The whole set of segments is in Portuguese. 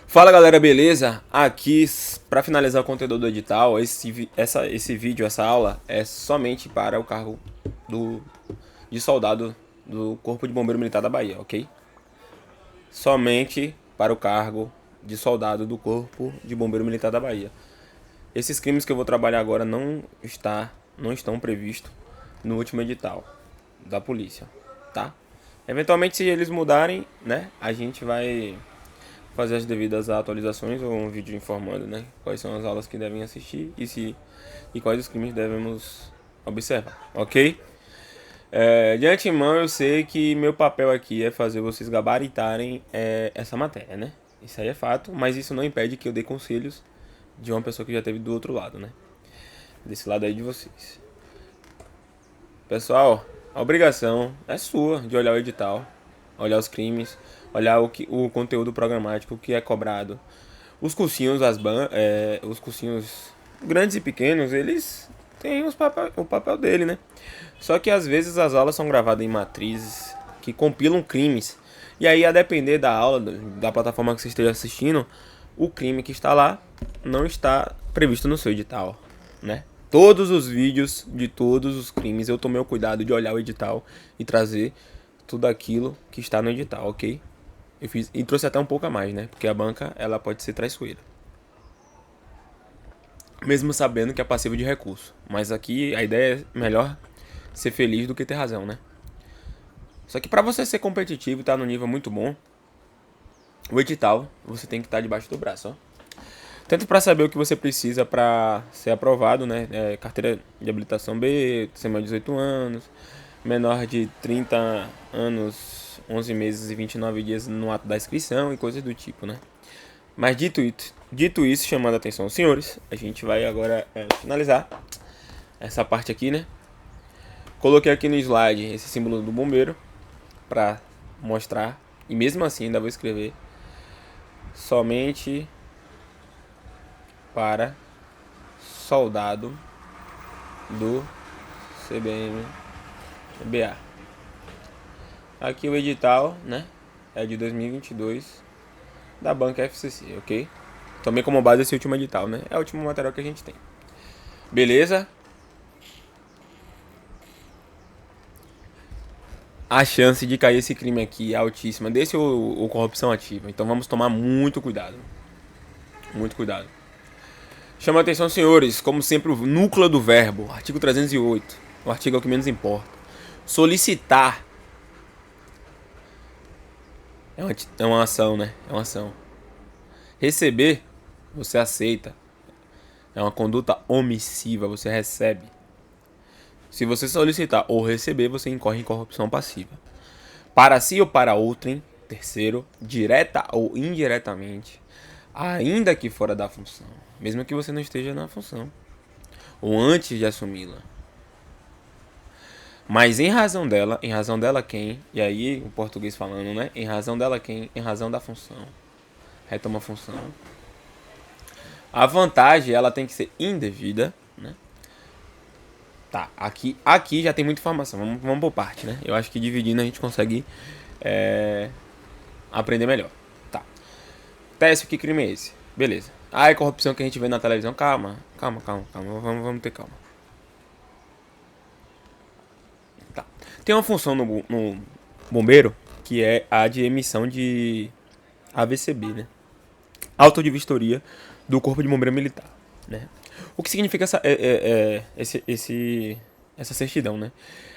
Fala galera, beleza? Aqui, para finalizar o conteúdo do edital, esse vídeo, essa aula é somente para o cargo de soldado do Corpo de Bombeiro Militar da Bahia, ok? Somente para o cargo de soldado do Corpo de Bombeiro Militar da Bahia. Esses crimes que eu vou trabalhar agora não estão previstos no último edital da polícia, tá? Eventualmente, se eles mudarem, né, a gente vai fazer as devidas atualizações ou um vídeo informando, né, quais são as aulas que devem assistir e quais os crimes devemos observar, ok? De antemão eu sei que meu papel aqui é fazer vocês gabaritarem essa matéria, né? Isso aí é fato, mas isso não impede que eu dê conselhos de uma pessoa que já esteve do outro lado, né? Desse lado aí de vocês. Pessoal, a obrigação é sua de olhar o edital, olhar os crimes, olhar o conteúdo programático, o que é cobrado. Os cursinhos, os cursinhos grandes e pequenos, eles têm o papel dele, né? Só que às vezes as aulas são gravadas em matrizes que compilam crimes. E aí, a depender da aula, da plataforma que você esteja assistindo, o crime que está lá não está previsto no seu edital, né? Todos os vídeos de todos os crimes eu tomei o cuidado de olhar o edital e trazer tudo aquilo que está no edital, ok? Eu fiz e trouxe até um pouco a mais, né? Porque a banca ela pode ser traiçoeira, mesmo sabendo que é passivo de recurso. Mas aqui a ideia é melhor ser feliz do que ter razão, né? Só que para você ser competitivo e estar no nível muito bom, o edital você tem que estar debaixo do braço, ó. Tanto para saber o que você precisa para ser aprovado, né? Carteira de habilitação B, ser mais de 18 anos, menor de 30 anos, 11 meses e 29 dias no ato da inscrição e coisas do tipo, né? Mas dito isso, chamando a atenção dos senhores, a gente vai agora finalizar essa parte aqui, né? Coloquei aqui no slide esse símbolo do bombeiro para mostrar, e mesmo assim ainda vou escrever somente para soldado do CBM-BA. Aqui o edital, né, é de 2022 da banca FCC, ok? Tomei como base esse último edital, né? É o último material que a gente tem. Beleza? A chance de cair esse crime aqui é altíssima, desse ou corrupção ativa. Então vamos tomar muito cuidado. Muito cuidado. Chama a atenção, senhores, como sempre, o núcleo do verbo, artigo 308. O artigo é o que menos importa. Solicitar é uma ação, né? É uma ação. Receber, você aceita. É uma conduta omissiva, você recebe. Se você solicitar ou receber, você incorre em corrupção passiva. Para si ou para outrem, terceiro, direta ou indiretamente, ainda que fora da função, mesmo que você não esteja na função, ou antes de assumi-la. Mas em razão dela quem, e aí o português falando, né? Em razão dela quem, em razão da função. Retoma a função. A vantagem, ela tem que ser indevida, né? Tá, aqui já tem muita informação, vamos por parte, né? Eu acho que dividindo a gente consegue aprender melhor. Tá. Teste, que crime é esse? Beleza. Ah, é corrupção que a gente vê na televisão. Calma. Vamos ter calma. Tá. Tem uma função no bombeiro que é a de emissão de AVCB, né? Auto de vistoria do Corpo de Bombeiro Militar, né? O que significa essa certidão, né?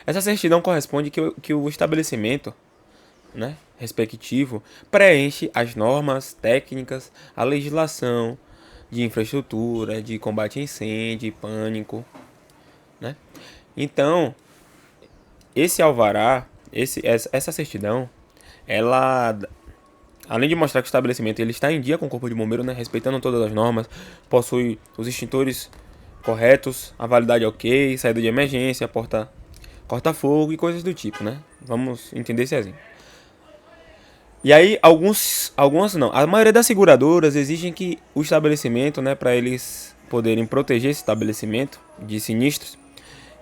Essa certidão corresponde que o estabelecimento, né, respectivo preenche as normas técnicas, a legislação de infraestrutura, de combate a incêndio, de pânico, né? Então, esse alvará, essa certidão, ela, além de mostrar que o estabelecimento ele está em dia com o Corpo de Bombeiro, né, respeitando todas as normas, possui os extintores corretos, a validade ok, saída de emergência, porta corta-fogo e coisas do tipo, né? Vamos entender esse exemplo. E aí, algumas não. A maioria das seguradoras exigem que o estabelecimento, né, para eles poderem proteger esse estabelecimento de sinistros,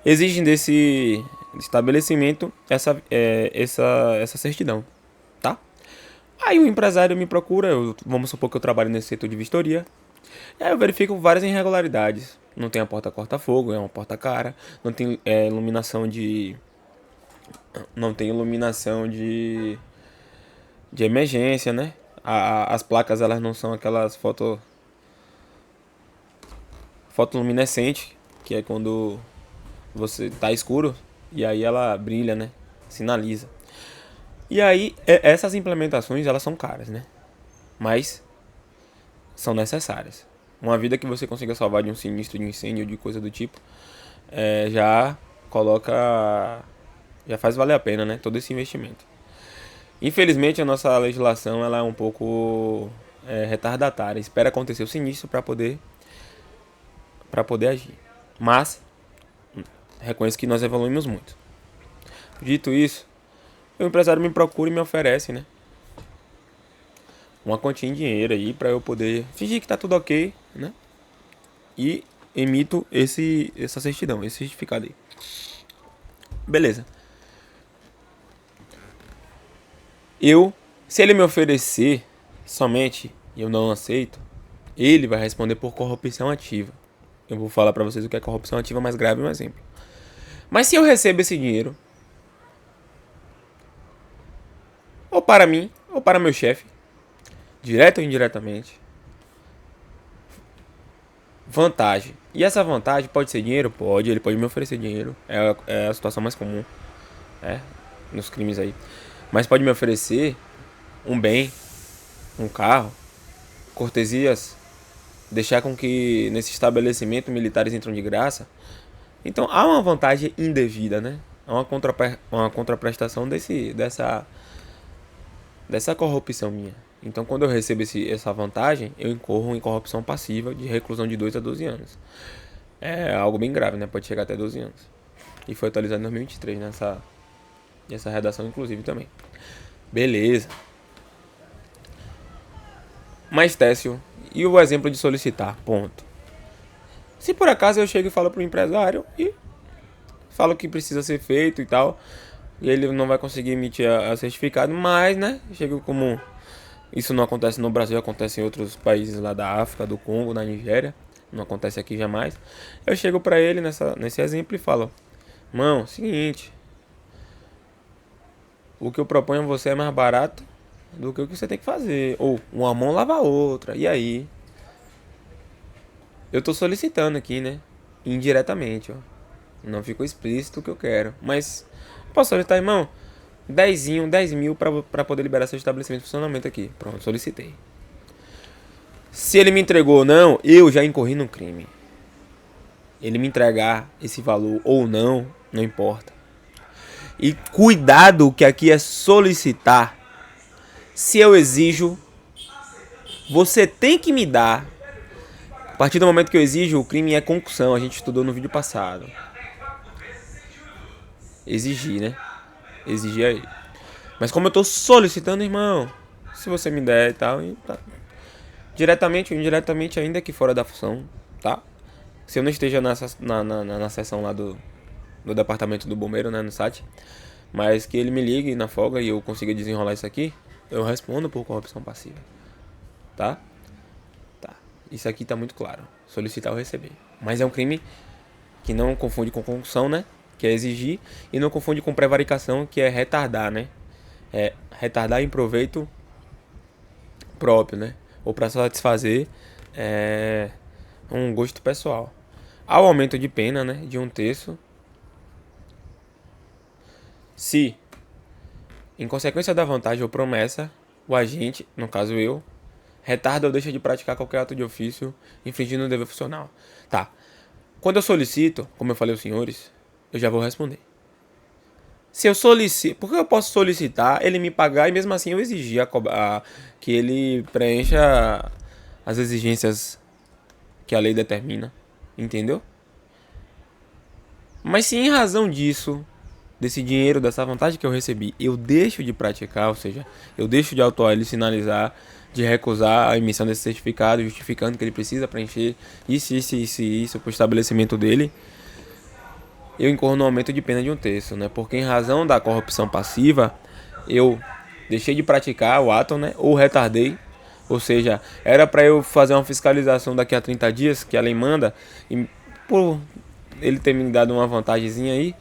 exigem desse estabelecimento essa certidão, tá? Aí o empresário me procura, vamos supor que eu trabalho nesse setor de vistoria. E aí eu verifico várias irregularidades. Não tem a porta corta-fogo, é uma porta cara. Não tem iluminação de. Não tem iluminação de emergência, né? As placas elas não são aquelas fotoluminescente, que é quando você tá escuro e aí ela brilha, né? Sinaliza. E aí essas implementações elas são caras, né? Mas são necessárias. Uma vida que você consiga salvar de um sinistro de incêndio ou de coisa do tipo, já coloca, já faz valer a pena, né? Todo esse investimento. Infelizmente a nossa legislação ela é um pouco retardatária. Espera acontecer o sinistro para poder agir. Mas reconheço que nós evoluímos muito. Dito isso, o empresário me procura e me oferece, né, uma quantia em dinheiro aí para eu poder fingir que tá tudo ok, né? E emito essa certidão, esse certificado aí. Beleza. Se ele me oferecer somente e eu não aceito, ele vai responder por corrupção ativa. Eu vou falar pra vocês o que é corrupção ativa mais grave, um exemplo. Mas se eu recebo esse dinheiro, ou para mim, ou para meu chefe, direto ou indiretamente, vantagem. E essa vantagem pode ser dinheiro? Pode, ele pode me oferecer dinheiro. É a situação mais comum, nos crimes aí. Mas pode me oferecer um bem, um carro, cortesias, deixar com que nesse estabelecimento militares entram de graça. Então há uma vantagem indevida, né? Há uma contraprestação dessa corrupção minha. Então quando eu recebo essa vantagem, eu incorro em corrupção passiva de reclusão de 2 a 12 anos. É algo bem grave, né? Pode chegar até 12 anos. E foi atualizado em 2023, essa redação inclusive também. Beleza. Mas Técio, e o exemplo de solicitar? Ponto. Se por acaso eu chego e falo pro empresário e falo que precisa ser feito e tal, e ele não vai conseguir emitir a certificado, mas, né, chego como isso não acontece no Brasil, acontece em outros países lá da África, do Congo, da Nigéria, não acontece aqui jamais. Eu chego pra ele nesse exemplo e falo: "Mão, seguinte, o que eu proponho a você é mais barato do que o que você tem que fazer. Ou uma mão lava a outra. E aí? Eu tô solicitando aqui, né? Indiretamente, ó. Não ficou explícito o que eu quero. Mas posso solicitar, irmão? 10 mil pra poder liberar seu estabelecimento de funcionamento aqui. Pronto, solicitei. Se ele me entregou ou não, eu já incorri no crime. Ele me entregar esse valor ou não, não importa. E cuidado que aqui é solicitar. Se eu exijo, você tem que me dar. A partir do momento que eu exijo, o crime é concussão. A gente estudou no vídeo passado. Exigir, né? Exigir aí. Mas como eu tô solicitando, irmão, se você me der e tal, tá. Diretamente ou indiretamente, ainda que fora da função, tá? Se eu não esteja na seção lá do departamento do bombeiro, né, no SAT, mas que ele me ligue na folga e eu consiga desenrolar isso aqui, eu respondo por corrupção passiva, tá? Tá. Isso aqui tá muito claro. Solicitar ou receber. Mas é um crime que não confunde com concussão, né? Que é exigir, e não confunde com prevaricação, que é retardar, né? É retardar em proveito próprio, né? Ou para satisfazer um gosto pessoal. Há o aumento de pena, né? De 1/3. Se, em consequência da vantagem ou promessa, o agente, no caso eu, retarda ou deixa de praticar qualquer ato de ofício infringindo o dever funcional. Tá. Quando eu solicito, como eu falei aos senhores, eu já vou responder. Se eu solicito, porque eu posso solicitar, ele me pagar e mesmo assim eu exigir que ele preencha as exigências que a lei determina, entendeu? Mas se em razão disso, desse dinheiro, dessa vantagem que eu recebi, eu deixo de praticar, ou seja, eu deixo de autuar ele, sinalizar, de recusar a emissão desse certificado, justificando que ele precisa preencher isso para o estabelecimento dele, eu incorro no aumento de pena de 1/3, né? Porque em razão da corrupção passiva, eu deixei de praticar o ato, né? Ou retardei. Ou seja, era para eu fazer uma fiscalização daqui a 30 dias, que a lei manda, e por ele ter me dado uma vantagemzinha aí,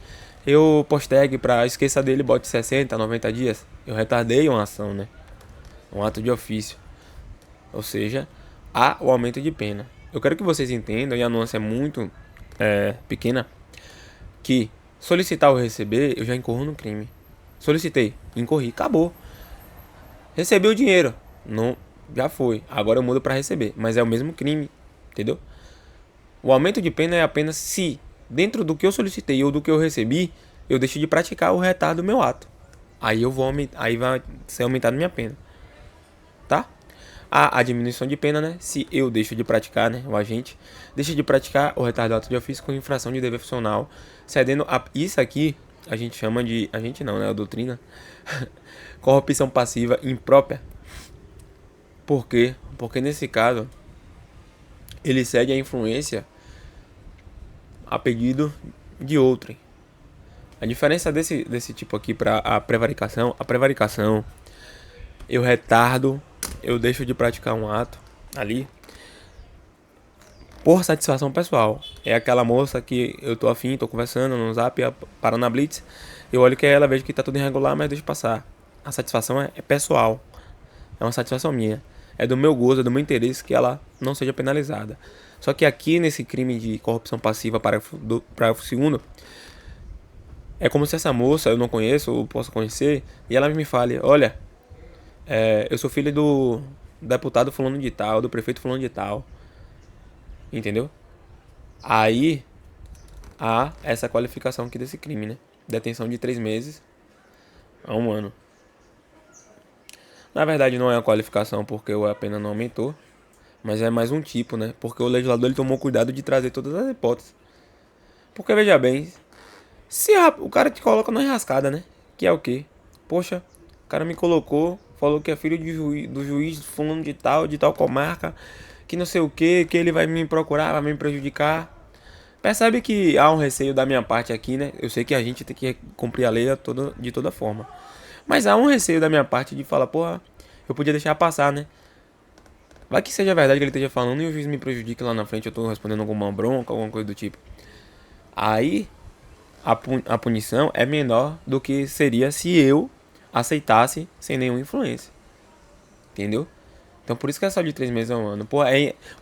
eu postergue para esqueça dele, bote 60, 90 dias. Eu retardei uma ação, né? Um ato de ofício. Ou seja, há o aumento de pena. Eu quero que vocês entendam, e a nuance é muito pequena, que solicitar ou receber, eu já incorro no crime. Solicitei, incorri, acabou. Recebi o dinheiro, não, já foi. Agora eu mudo para receber, mas é o mesmo crime, entendeu? O aumento de pena é apenas se, dentro do que eu solicitei ou do que eu recebi, eu deixo de praticar o retardo do meu ato. Aí eu vou aumentar, aí vai ser aumentada minha pena, tá? A diminuição de pena, né? Se eu deixo de praticar, né? O agente deixa de praticar o retardo do ato de ofício com infração de dever funcional, cedendo a isso aqui a gente chama de, a gente não, né? A doutrina, corrupção passiva imprópria. Por quê? Porque nesse caso ele cede a influência a pedido de outrem. A diferença desse tipo aqui para a prevaricação, eu retardo, eu deixo de praticar um ato ali por satisfação pessoal. É aquela moça que eu tô afim, tô conversando no Zap, parando na Blitz, eu olho que é ela, vejo que tá tudo irregular, mas deixo passar. A satisfação é pessoal, é uma satisfação minha. É do meu gozo, é do meu interesse que ela não seja penalizada. Só que aqui nesse crime de corrupção passiva, parágrafo 2º, é como se essa moça eu não conheço ou possa conhecer e ela me fale: olha, eu sou filho do deputado fulano de tal, do prefeito fulano de tal. Entendeu? Aí há essa qualificação aqui desse crime, né? Detenção de 3 meses a 1 ano. Na verdade não é uma qualificação porque a pena não aumentou, mas é mais um tipo, né? Porque o legislador ele tomou cuidado de trazer todas as hipóteses. Porque veja bem, se o cara te coloca na enrascada, né? Que é o quê? Poxa, o cara me colocou, falou que é filho do juiz fulano de tal comarca, que não sei o que ele vai me procurar, vai me prejudicar. Percebe que há um receio da minha parte aqui, né? Eu sei que a gente tem que cumprir a lei de toda forma. Mas há um receio da minha parte de falar, porra, eu podia deixar passar, né? Vai que seja verdade que ele esteja falando e o juiz me prejudique lá na frente, eu tô respondendo alguma bronca, alguma coisa do tipo. Aí, a punição é menor do que seria se eu aceitasse sem nenhuma influência. Entendeu? Então por isso que é só de 3 meses a 1 ano. Porra,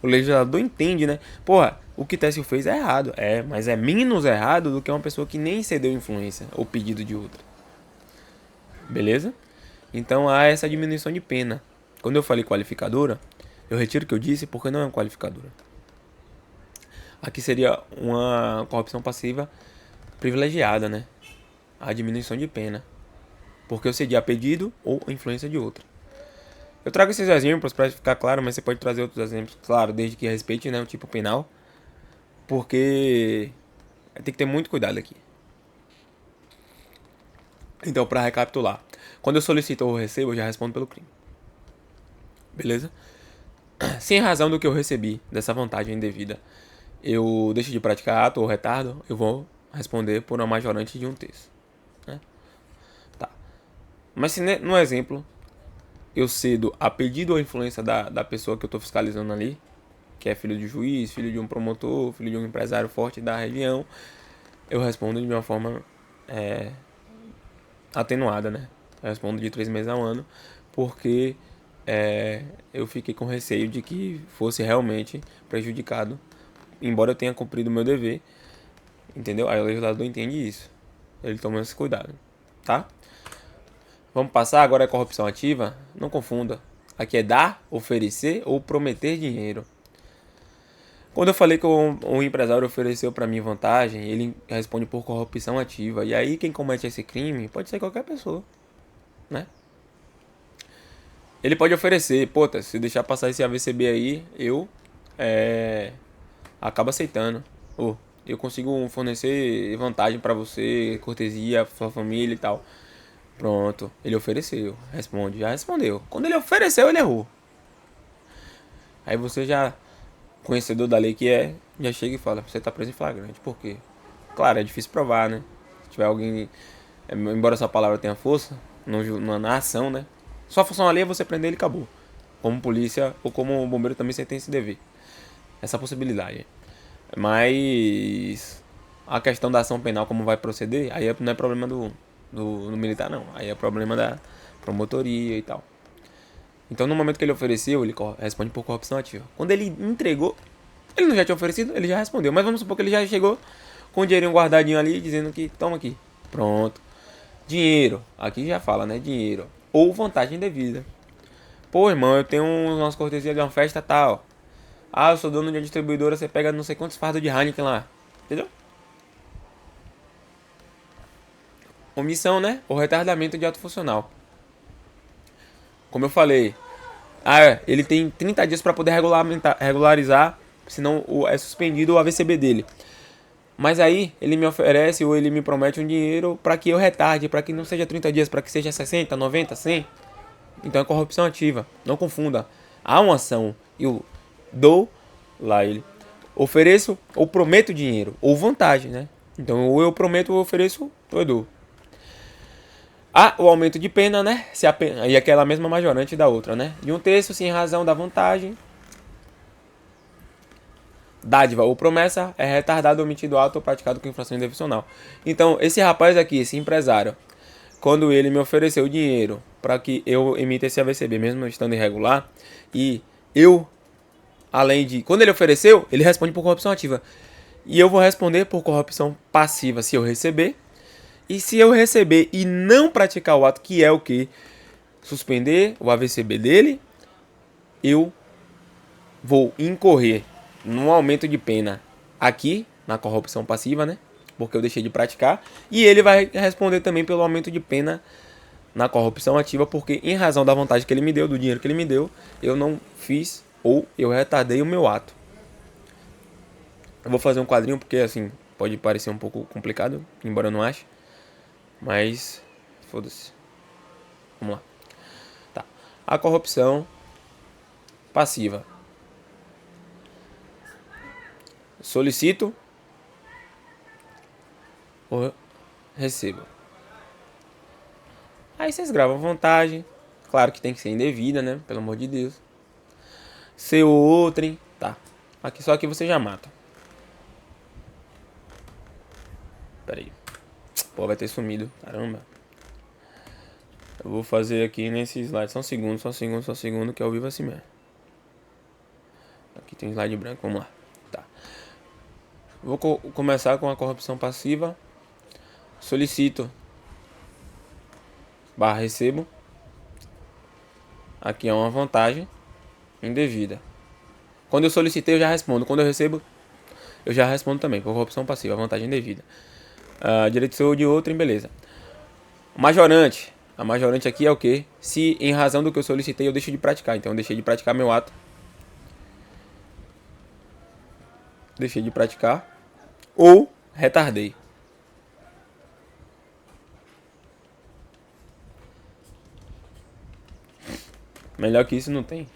o legislador entende, né? Porra, o que Técio fez é errado. Mas é menos errado do que uma pessoa que nem cedeu influência ou pedido de outra. Beleza? Então há essa diminuição de pena. Quando eu falei qualificadora, eu retiro o que eu disse porque não é uma qualificadora. Aqui seria uma corrupção passiva privilegiada, né? A diminuição de pena. Porque eu cedi a pedido ou influência de outra. Eu trago esses exemplos para ficar claro, mas você pode trazer outros exemplos, claro, desde que respeite, né, o tipo penal. Porque tem que ter muito cuidado aqui. Então, para recapitular, quando eu solicito ou recebo, eu já respondo pelo crime. Beleza? Sem razão do que eu recebi dessa vantagem indevida, eu deixo de praticar ato ou retardo, eu vou responder por uma majorante de 1/3. Né? Tá. Mas se no exemplo eu cedo a pedido ou influência da pessoa que eu estou fiscalizando ali, que é filho de juiz, filho de um promotor, filho de um empresário forte da região, eu respondo de uma forma atenuada, né? Eu respondo de 3 meses a 1 ano, porque eu fiquei com receio de que fosse realmente prejudicado, embora eu tenha cumprido o meu dever, entendeu? Aí o legislador entende isso, ele toma esse cuidado, tá? Vamos passar agora a corrupção ativa? Não confunda. Aqui é dar, oferecer ou prometer dinheiro. Quando eu falei que o empresário ofereceu para mim vantagem, ele responde por corrupção ativa. E aí quem comete esse crime pode ser qualquer pessoa, né? Ele pode oferecer, pô, se deixar passar esse AVCB aí, eu acabo aceitando. Eu consigo fornecer vantagem para você, cortesia, sua família e tal. Pronto, ele ofereceu, responde, já respondeu. Quando ele ofereceu, ele errou. Aí você já, conhecedor da lei que já chega e fala, você tá preso em flagrante. Por quê? Claro, é difícil provar, né? Se tiver alguém, embora essa palavra tenha força, na ação, né? Sua função ali é você prender ele e acabou. Como polícia ou como bombeiro também você tem esse dever. Essa possibilidade. Mas a questão da ação penal, como vai proceder, aí não é problema do militar, não. Aí é problema da promotoria e tal. Então, no momento que ele ofereceu, ele responde por corrupção ativa. Quando ele entregou, ele não já tinha oferecido, ele já respondeu. Mas vamos supor que ele já chegou com o dinheirinho guardadinho ali, dizendo que toma aqui. Pronto. Dinheiro. Aqui já fala, né? Dinheiro. Ou vantagem devida. Pô, irmão, eu tenho umas cortesias de uma festa tal. Ah, eu sou dono de uma distribuidora, você pega não sei quantos fardos de Heineken lá. Entendeu? Omissão, né? Ou retardamento de ato funcional. Como eu falei. Ele tem 30 dias para poder regularizar, senão é suspendido o AVCB dele. Mas aí ele me oferece ou ele me promete um dinheiro para que eu retarde, para que não seja 30 dias, para que seja 60, 90, 100. Então é corrupção ativa. Não confunda. Há uma ação. Eu dou lá ele. Ofereço ou prometo dinheiro. Ou vantagem, né? Então ou eu prometo ou eu ofereço ou eu dou. O aumento de pena, né? Se a pena, e aquela mesma majorante da outra, né? De um terço, se em razão da vantagem, dádiva ou promessa, é retardado, omitido ato ou praticado com infração indefensional. Então, esse rapaz aqui, esse empresário, quando ele me ofereceu dinheiro para que eu emita esse AVCB, mesmo estando irregular, e eu, além de... Quando ele ofereceu, ele responde por corrupção ativa. E eu vou responder por corrupção passiva se eu receber. E se eu receber e não praticar o ato, que é o que? Suspender o AVCB dele, eu vou incorrer num aumento de pena aqui, na corrupção passiva, né? Porque eu deixei de praticar. E ele vai responder também pelo aumento de pena na corrupção ativa, porque em razão da vantagem que ele me deu, do dinheiro que ele me deu, eu não fiz ou eu retardei o meu ato. Eu vou fazer um quadrinho porque, assim, pode parecer um pouco complicado, embora eu não ache. Mas, foda-se. Vamos lá. Tá. A corrupção passiva. Solicito ou recebo. Aí vocês gravam vantagem. Claro que tem que ser indevida, né? Pelo amor de Deus. Seu outrem. Tá. Aqui, só aqui você já mata. Pera aí. Pô, vai ter sumido. Caramba. Eu vou fazer aqui nesse slide. Só um segundo, que é ao vivo assim mesmo. Aqui tem slide branco, vamos lá. Tá. Vou começar com a corrupção passiva. Solicito / recebo. Aqui é uma vantagem indevida. Quando eu solicitei, eu já respondo. Quando eu recebo, eu já respondo também. Corrupção passiva, vantagem indevida. Direito seu de outrem, beleza. Majorante. A majorante aqui é o que? Se em razão do que eu solicitei eu deixo de praticar. Então eu deixei de praticar meu ato. Deixei de praticar. Ou retardei. Melhor que isso não tem.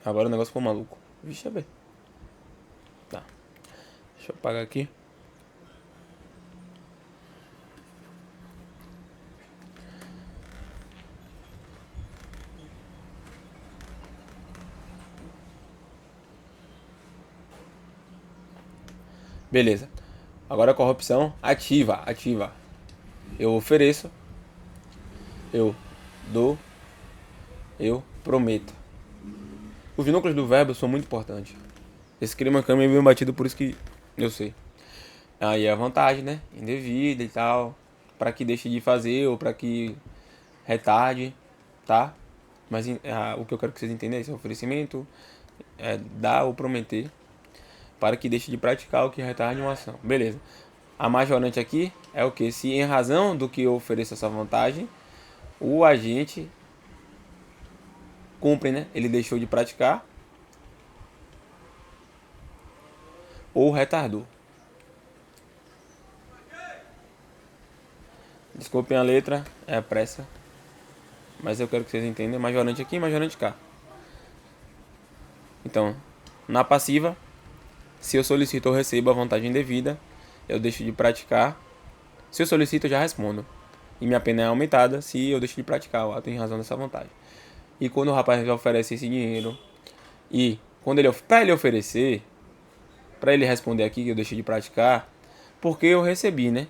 Agora o negócio ficou maluco. Vixe, é. Tá. Deixa eu apagar aqui. Beleza. Agora a corrupção ativa. Eu ofereço. Eu dou. Eu prometo. Os núcleos do verbo são muito importantes. Esse crime é bem batido, por isso que eu sei. Aí é a vantagem, né? Indevida e tal. Pra que deixe de fazer ou pra que retarde, tá? Mas o que eu quero que vocês entendam é esse oferecimento, dar ou prometer, para que deixe de praticar o que retarde uma ação. Beleza. A majorante aqui é o que? Se em razão do que eu ofereço essa vantagem, o agente cumpre, né? Ele deixou de praticar ou retardou. Desculpem a letra, é a pressa. Mas eu quero que vocês entendam. Majorante aqui e majorante cá. Então, na passiva, se eu solicito ou recebo a vantagem devida, eu deixo de praticar. Se eu solicito, eu já respondo. e minha pena é aumentada se eu deixo de praticar o ato em razão dessa vantagem. E quando o rapaz oferece esse dinheiro, e quando para ele oferecer, para ele responder aqui que eu deixei de praticar, porque eu recebi, né?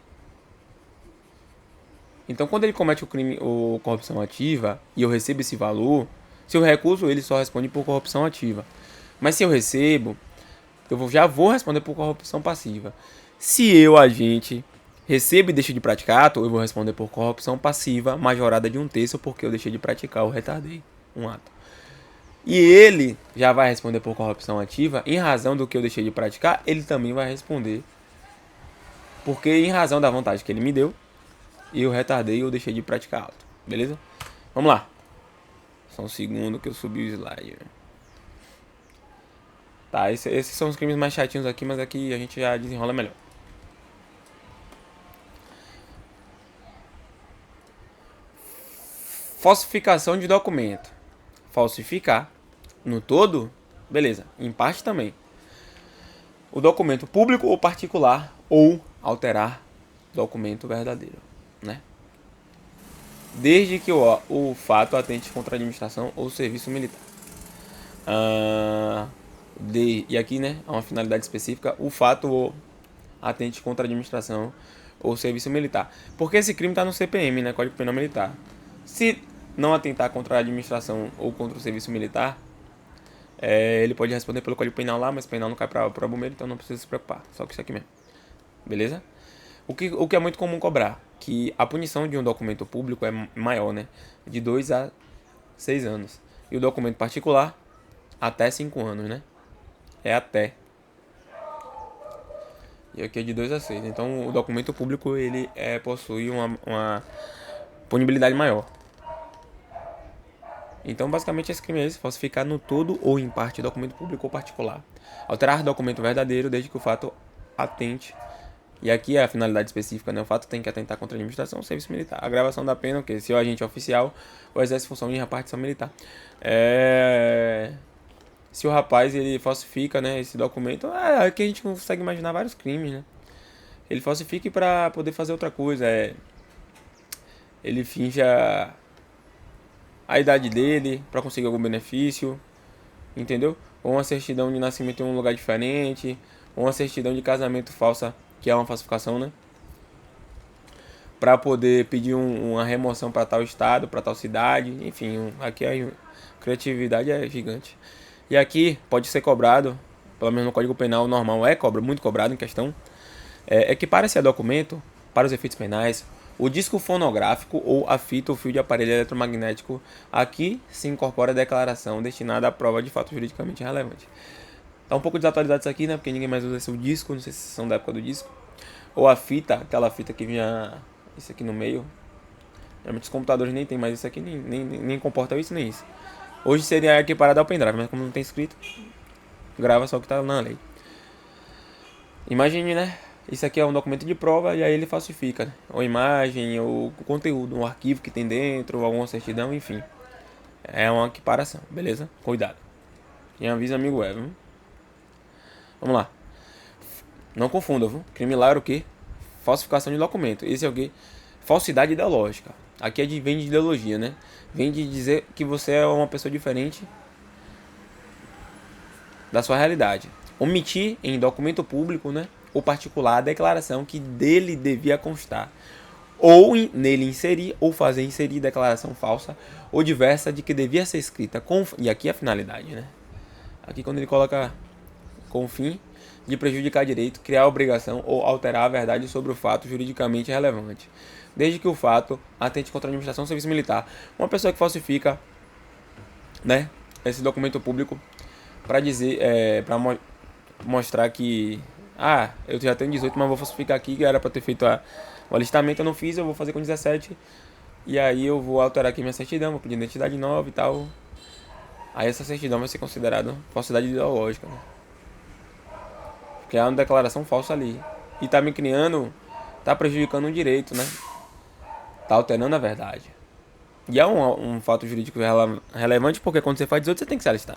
Então, quando ele comete o crime ou corrupção ativa e eu recebo esse valor, se eu recuso, ele só responde por corrupção ativa. Mas se eu recebo, já vou responder por corrupção passiva. Se eu, agente, recebo e deixo de praticar ato, eu vou responder por corrupção passiva majorada de 1/3 porque eu deixei de praticar ou retardei um ato. E ele já vai responder por corrupção ativa em razão do que eu deixei de praticar, ele também vai responder. Porque em razão da vantagem que ele me deu, eu retardei e eu deixei de praticar ato. Beleza? Vamos lá. Só um segundo que eu subi o slide. Tá, esses são os crimes mais chatinhos aqui, mas aqui a gente já desenrola melhor. Falsificação de documento. Falsificar no todo, beleza. Em parte também. O documento público ou particular ou alterar documento verdadeiro, né? Desde que o fato atente contra a administração ou serviço militar. E aqui, né, há uma finalidade específica, o fato atente contra a administração ou serviço militar. Porque esse crime está no CPM, né, Código Penal Militar. Se não atentar contra a administração ou contra o serviço militar, ele pode responder pelo Código Penal lá, mas penal não cai para bombeiro, então não precisa se preocupar. Só que isso aqui mesmo. Beleza? O que é muito comum cobrar, que a punição de um documento público é maior, né? De 2 a 6 anos. E o documento particular, até 5 anos, né? É até. E aqui é de 2 a 6. Então o documento público, ele possui uma punibilidade maior. Então basicamente esse crime é esse: falsificar no todo ou em parte documento público ou particular. Alterar documento verdadeiro desde que o fato atente. E aqui é a finalidade específica, né? O fato tem que atentar contra a administração ou serviço militar. A agravação da pena, que se o agente é oficial ou exerce função de repartição militar. Se o rapaz ele falsifica, né, esse documento, aqui a gente consegue imaginar vários crimes, né? Ele falsifica para poder fazer outra coisa. Ele finge a idade dele para conseguir algum benefício, entendeu? Ou uma certidão de nascimento em um lugar diferente, ou uma certidão de casamento falsa, que é uma falsificação, né? Para poder pedir uma remoção para tal estado, para tal cidade, enfim, aqui a criatividade é gigante. E aqui pode ser cobrado, pelo menos no Código Penal normal muito cobrado em questão, equipara-se a documento, para os efeitos penais, o disco fonográfico ou a fita ou fio de aparelho eletromagnético. Aqui se incorpora a declaração destinada à prova de fato juridicamente relevante. Tá um pouco desatualizado isso aqui, né? Porque ninguém mais usa esse disco, não sei se são da época do disco. Ou a fita, aquela fita que vinha isso aqui no meio. Realmente os computadores nem tem mais isso aqui, nem comporta isso nem isso. Hoje seria equiparado ao pendrive, mas como não tem escrito, grava só o que tá na lei. Imagine, né? Isso aqui é um documento de prova e aí ele falsifica, né? Ou imagem, ou conteúdo, um arquivo que tem dentro, ou alguma certidão, enfim. É uma equiparação, beleza? Cuidado. Quem avisa, amigo é, viu? Vamos lá. Não confunda, viu? Crime lá era o quê? Falsificação de documento. Esse é o quê? Falsidade ideológica. Aqui vem de ideologia, né? Vem de dizer que você é uma pessoa diferente da sua realidade. Omitir em documento público, né, ou particular a declaração que dele devia constar. Ou nele inserir ou fazer inserir declaração falsa ou diversa de que devia ser escrita e aqui é a finalidade, né? Aqui quando ele coloca com o fim de prejudicar direito, criar obrigação ou alterar a verdade sobre o fato juridicamente relevante, desde que o fato atente contra a administração ou serviço militar. Uma pessoa que falsifica, né, esse documento público para dizer, para mostrar que eu já tenho 18, mas vou falsificar aqui, que era para ter feito o alistamento, eu não fiz, eu vou fazer com 17, e aí eu vou alterar aqui minha certidão, vou pedir identidade nova e tal. Aí essa certidão vai ser considerada falsidade ideológica, né? Porque é uma declaração falsa ali. E tá me criando, tá prejudicando um direito, né? Tá alterando a verdade. E é um fato jurídico relevante, porque quando você faz 18, você tem que se alistar.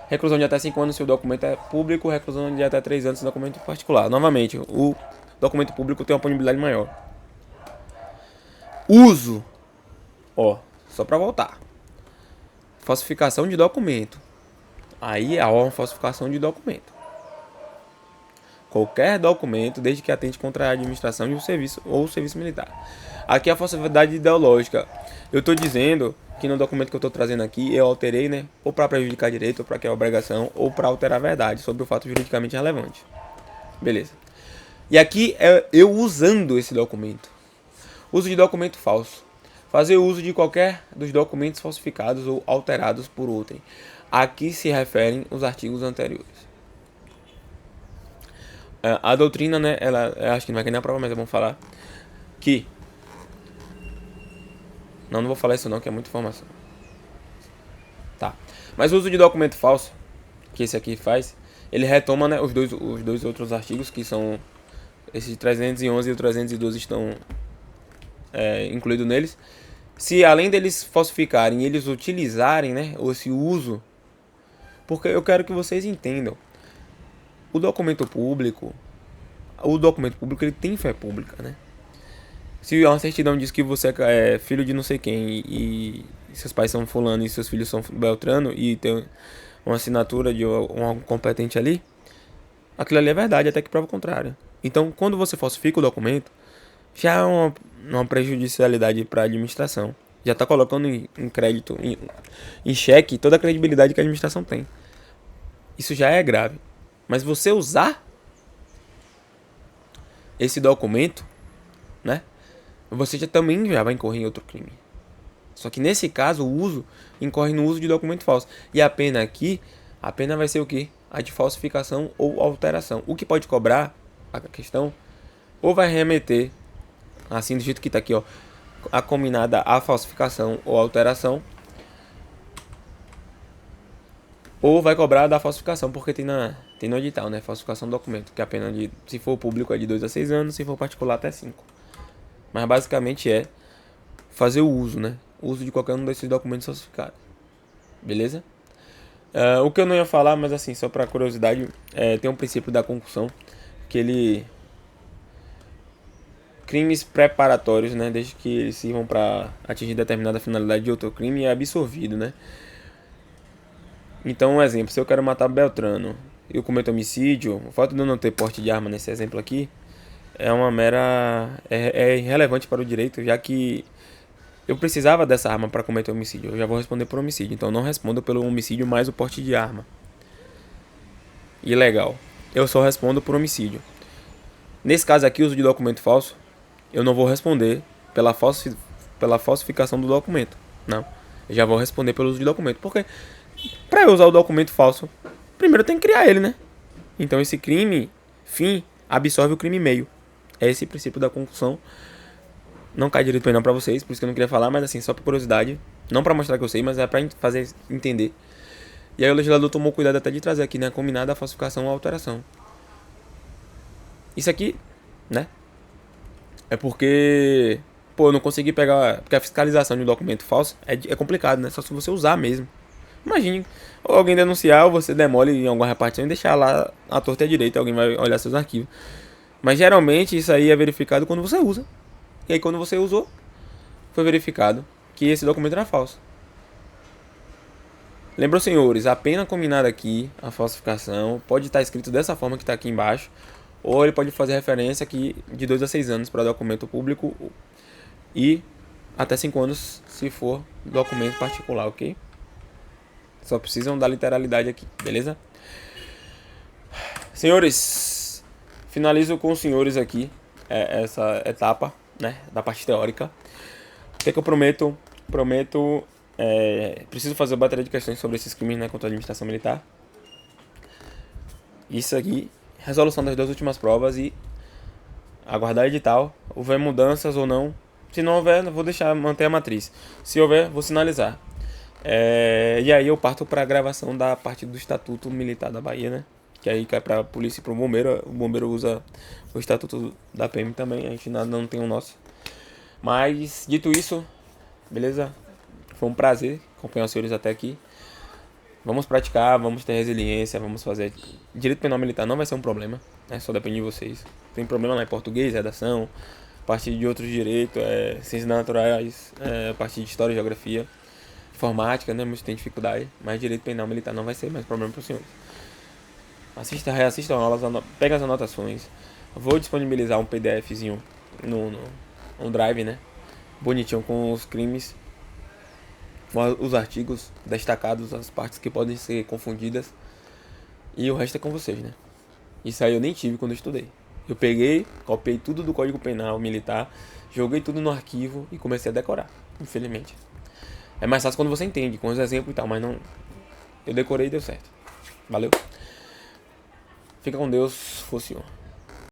Reclusão de até 5 anos se o documento é público, reclusão de até 3 anos se o documento é particular. Novamente, o documento público tem uma punibilidade maior. Uso. Ó, só pra voltar. Falsificação de documento. Aí há uma falsificação de documento. Qualquer documento, desde que atente contra a administração de um serviço ou serviço militar. Aqui a falsidade ideológica. Eu estou dizendo que no documento que eu estou trazendo aqui, eu alterei, né? Ou para prejudicar direito, ou para que é obrigação, ou para alterar a verdade sobre o fato juridicamente relevante. Beleza. E aqui é eu usando esse documento. Uso de documento falso. Fazer uso de qualquer dos documentos falsificados ou alterados por outrem. Aqui se referem os artigos anteriores. A doutrina, né, ela, acho que não vai cair na prova, mas é bom falar que... Não vou falar isso não, que é muita informação. Tá. Mas o uso de documento falso, que esse aqui faz, ele retoma, né, os dois outros artigos, que são... Esses 311 e o 312 estão incluídos neles. Se além deles falsificarem, eles utilizarem, né, esse uso... Porque eu quero que vocês entendam. O documento público ele tem fé pública, né? Se uma certidão diz que você é filho de não sei quem e seus pais são fulano e seus filhos são beltrano e tem uma assinatura de um competente ali, aquilo ali é verdade, até que prova o contrário. Então, quando você falsifica o documento, já é uma prejudicialidade para a administração. Já está colocando em crédito, em xeque, toda a credibilidade que a administração tem. Isso já é grave. Mas você usar esse documento, né? Você também já vai incorrer em outro crime. Só que nesse caso, o uso incorre no uso de documento falso. E a pena aqui, a pena vai ser o quê? A de falsificação ou alteração. O que pode cobrar, a questão, ou vai remeter, assim do jeito que está aqui, ó, a combinada a falsificação ou alteração, ou vai cobrar da falsificação, porque tem no edital, né? Falsificação do documento, que a pena, se for público, é de 2 a 6 anos, se for particular, até 5. Mas basicamente é fazer o uso, né? O uso de qualquer um desses documentos falsificados. Beleza? O que eu não ia falar, mas assim, só para curiosidade, tem um princípio da concussão, que ele... Crimes preparatórios, né? Desde que eles sirvam para atingir determinada finalidade de outro crime, é absorvido, né? Então, um exemplo, se eu quero matar Beltrano e eu cometo homicídio, o fato de eu não ter porte de arma nesse exemplo aqui é uma mera... é irrelevante para o direito, já que eu precisava dessa arma para cometer homicídio. Eu já vou responder por homicídio, então eu não respondo pelo homicídio mais o porte de arma ilegal. Eu só respondo por homicídio. Nesse caso aqui, uso de documento falso, eu não vou responder pela falsificação do documento. Não. Eu já vou responder pelo uso de documento. Porque para eu usar o documento falso, primeiro eu tenho que criar ele, né? Então esse crime, fim, absorve o crime meio. É esse princípio da concussão. Não cai direito não pra vocês, por isso que eu não queria falar, mas assim, só por curiosidade. Não pra mostrar que eu sei, mas é pra fazer entender. E aí o legislador tomou cuidado até de trazer aqui, né? Combinada a falsificação ou alteração. Isso aqui, né? É porque... Pô, eu não consegui pegar... Porque a fiscalização de um documento falso é complicado, né? Só se você usar mesmo. Imagine, ou alguém denunciar, ou você demole em alguma repartição e deixar lá a torta e a direita, alguém vai olhar seus arquivos. Mas geralmente isso aí é verificado quando você usa. E aí quando você usou, foi verificado que esse documento era falso. Lembram, senhores, a pena combinada aqui, a falsificação, pode estar escrito dessa forma que está aqui embaixo, ou ele pode fazer referência aqui de 2 a 6 anos para documento público e até 5 anos se for documento particular, ok? Só precisam da literalidade aqui, beleza? Senhores, finalizo com os senhores aqui essa etapa, né, da parte teórica. O que é que eu prometo? Preciso fazer uma bateria de questões sobre esses crimes, né, contra a administração militar. Isso aqui, resolução das 2 últimas provas e aguardar edital. Houver mudanças ou não. Se não houver, vou manter a matriz. Se houver, vou sinalizar. E aí eu parto para a gravação da parte do Estatuto Militar da Bahia, né? Que aí cai para a polícia e para o bombeiro. O bombeiro usa o Estatuto da PM também. A gente não tem o nosso. Mas, dito isso, beleza? Foi um prazer acompanhar os senhores até aqui. Vamos praticar, vamos ter resiliência, vamos fazer... Direito penal militar não vai ser um problema, né? Só depende de vocês. Tem problema lá em português, redação, a partir de outros direitos, ciências naturais, a partir de história e geografia, informática, né? Muitos têm dificuldade, mas direito penal militar não vai ser mais problema para os senhores. Reassistam aulas, pega as anotações. Vou disponibilizar um PDFzinho no Drive, né? Bonitinho com os crimes, os artigos destacados, as partes que podem ser confundidas. E o resto é com vocês, né? Isso aí eu nem tive quando eu estudei. Eu peguei, copiei tudo do Código Penal Militar, joguei tudo no arquivo e comecei a decorar, infelizmente. É mais fácil quando você entende, com os exemplos e tal, mas não. Eu decorei e deu certo. Valeu. Fica com Deus, fosse senhor.